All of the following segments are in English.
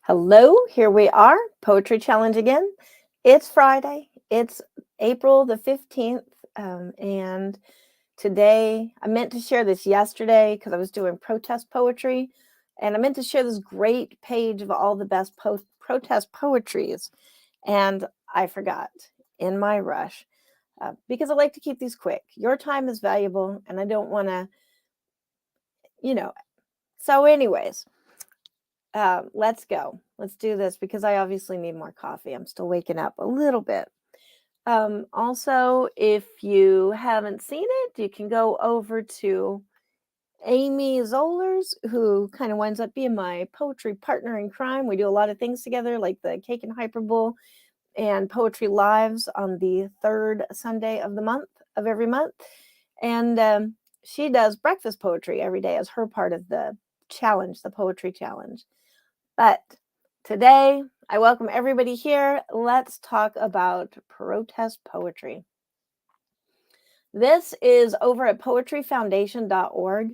Hello, here we are, Poetry Challenge again. It's Friday. It's April the 15th. And today, I meant to share this yesterday because I was doing protest poetry. And I meant to share this great page of all the best protest poetries. And I forgot in my rush because I like to keep these quick. Your time is valuable, and I don't want to, you know. So, anyways. Let's go. Let's do this because I obviously need more coffee. I'm still waking up a little bit. Also, if you haven't seen it, you can go over to Amy Zollers, who kind of winds up being my poetry partner in crime. We do a lot of things together, like the Cake and Hyperbole and Poetry Lives on the third Sunday of the month, of every month. And she does breakfast poetry every day as her part of the challenge, the poetry challenge. But today, I welcome everybody here. Let's talk about protest poetry. This is over at poetryfoundation.org,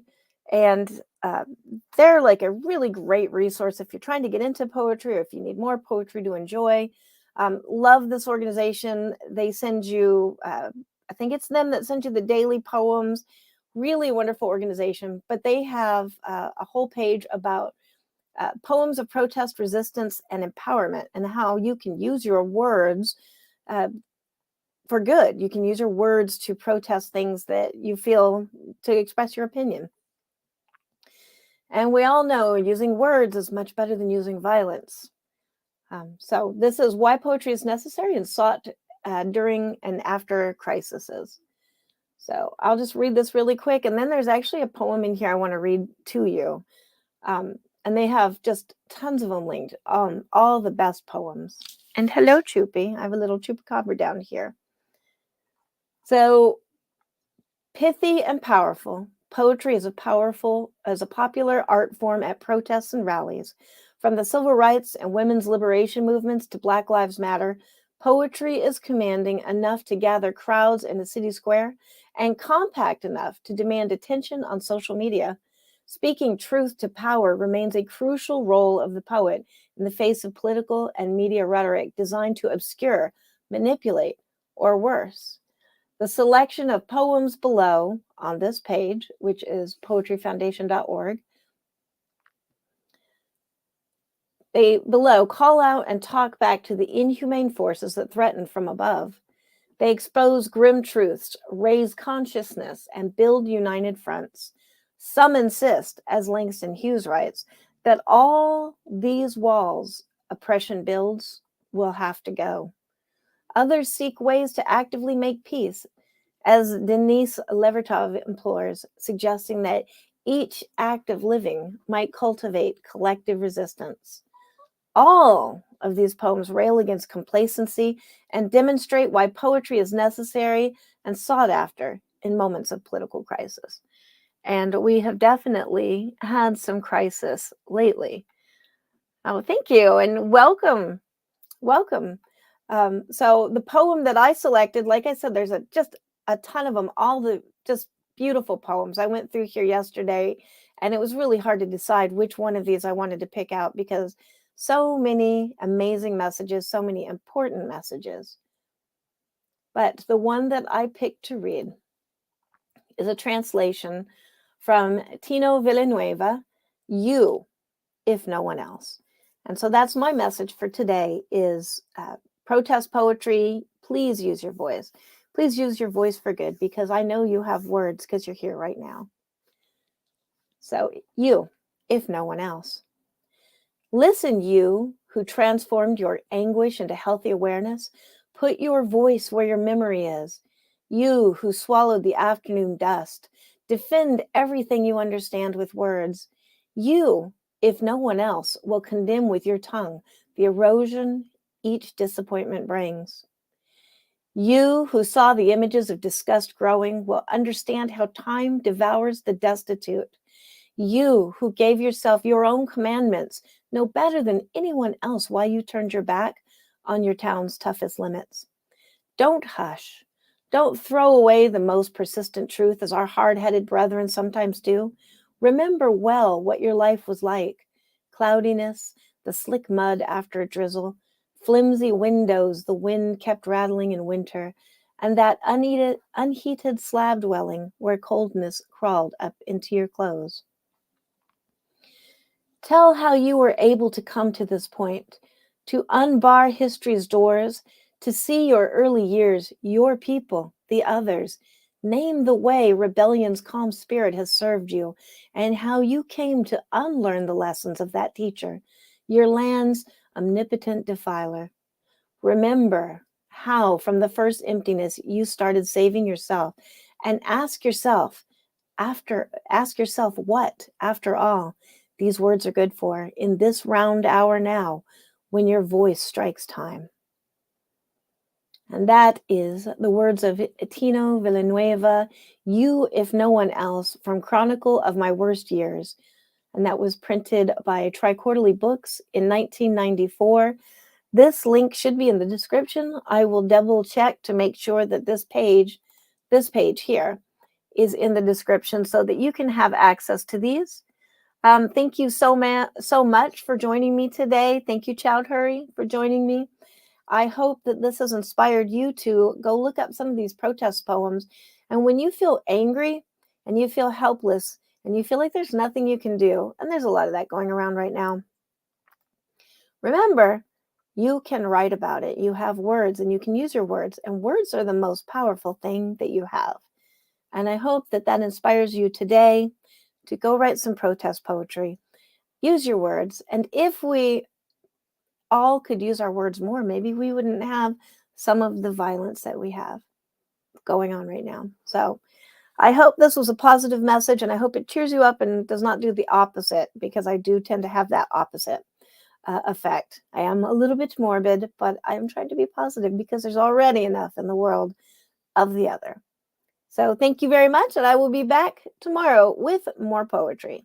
and they're like a really great resource if you're trying to get into poetry or if you need more poetry to enjoy. Love this organization. They send you, I think it's them that send you the daily poems. Really wonderful organization, but they have a whole page about poems of protest, resistance, and empowerment, and how you can use your words for good. You can use your words to protest things that you feel, to express your opinion. And we all know using words is much better than using violence. So this is why poetry is necessary and sought during and after crises. So I'll just read this really quick. And then there's actually a poem in here I want to read to you. And they have just tons of them linked, all the best poems. And hello, Choopy. I have a little chupacabra down here. So, pithy and powerful. Poetry is a popular art form at protests and rallies. From the civil rights and women's liberation movements to Black Lives Matter, poetry is commanding enough to gather crowds in a city square and compact enough to demand attention on social media. Speaking truth to power remains a crucial role of the poet in the face of political and media rhetoric designed to obscure, manipulate, or worse. The selection of poems below on this page, which is poetryfoundation.org, they below call out and talk back to the inhumane forces that threaten from above. They expose grim truths, raise consciousness, and build united fronts. Some insist, as Langston Hughes writes, that all these walls oppression builds will have to go. Others seek ways to actively make peace, as Denise Levertov implores, suggesting that each act of living might cultivate collective resistance. All of these poems rail against complacency and demonstrate why poetry is necessary and sought after in moments of political crisis. And we have definitely had some crisis lately. Oh, thank you and welcome. Welcome. So the poem that I selected, like I said, there's just a ton of them, all the just beautiful poems. I went through here yesterday and it was really hard to decide which one of these I wanted to pick out because so many amazing messages, so many important messages. But the one that I picked to read is a translation from Tino Villanueva, You, If No One Else. And so that's my message for today is protest poetry. Please use your voice. Please use your voice for good because I know you have words because you're here right now. So you, if no one else. Listen, you who transformed your anguish into healthy awareness. Put your voice where your memory is. You who swallowed the afternoon dust. Defend everything you understand with words. You, if no one else, will condemn with your tongue the erosion each disappointment brings. You who saw the images of disgust growing will understand how time devours the destitute. You who gave yourself your own commandments know better than anyone else why you turned your back on your town's toughest limits. Don't hush. Don't throw away the most persistent truth as our hard-headed brethren sometimes do. Remember well what your life was like. Cloudiness, the slick mud after a drizzle, flimsy windows the wind kept rattling in winter, and that unheated slab dwelling where coldness crawled up into your clothes. Tell how you were able to come to this point, to unbar history's doors, to see your early years, your people, the others. Name the way rebellion's calm spirit has served you, and how you came to unlearn the lessons of that teacher, your land's omnipotent defiler. Remember how, from the first emptiness, you started saving yourself, and ask yourself what, after all, these words are good for in this round hour now, when your voice strikes time. And that is the words of Tino Villanueva, You If No One Else, from Chronicle of My Worst Years. And that was printed by Triquarterly Books in 1994. This link should be in the description. I will double check to make sure that this page here, is in the description so that you can have access to these. Thank you so much for joining me today. Thank you, Chowdhury, for joining me. I hope that this has inspired you to go look up some of these protest poems. And when you feel angry and you feel helpless and you feel like there's nothing you can do, and there's a lot of that going around right now, remember, you can write about it. You have words and you can use your words, and words are the most powerful thing that you have. And I hope that that inspires you today to go write some protest poetry. Use your words. And if we all could use our words more, maybe we wouldn't have some of the violence that we have going on right now. So I hope this was a positive message, and I hope it cheers you up and does not do the opposite, because I do tend to have that opposite effect. I am a little bit morbid, but I am trying to be positive because there's already enough in the world of the other. So thank you very much, and I will be back tomorrow with more poetry.